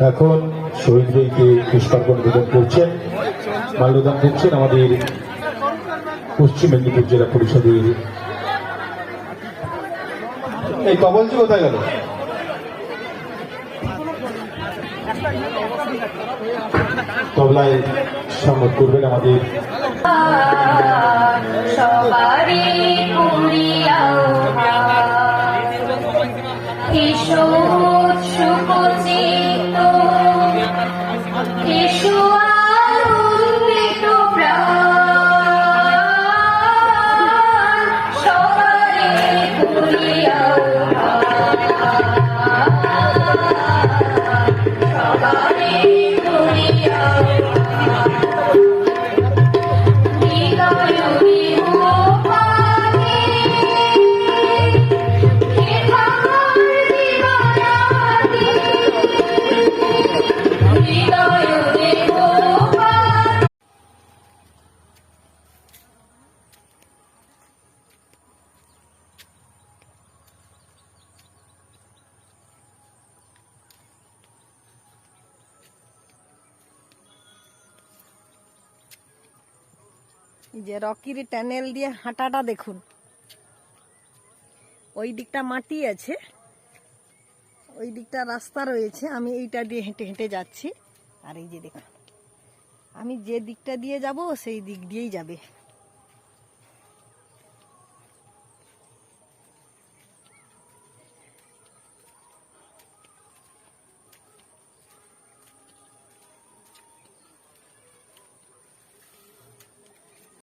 এখন শহীদদেরকে পুষ্পার্পণ নিবেদন করছেন, মাল্যদান করছেন আমাদের পশ্চিম মেদিনীপুর জেলা পরিষদের। এই কমলজি কোথায় গেল? তবলায় সম্মত করবেন আমাদের যে রকির টানেল দিয়ে হাঁটাটা দেখুন, ওই দিকটা মাটি আছে, ওই দিকটা রাস্তা রয়েছে, আমি এইটা দিয়ে হেঁটে হেঁটে যাচ্ছি। আর এই যে দেখুন, আমি যে দিকটা দিয়ে যাব সেই দিক দিয়েই যাবে।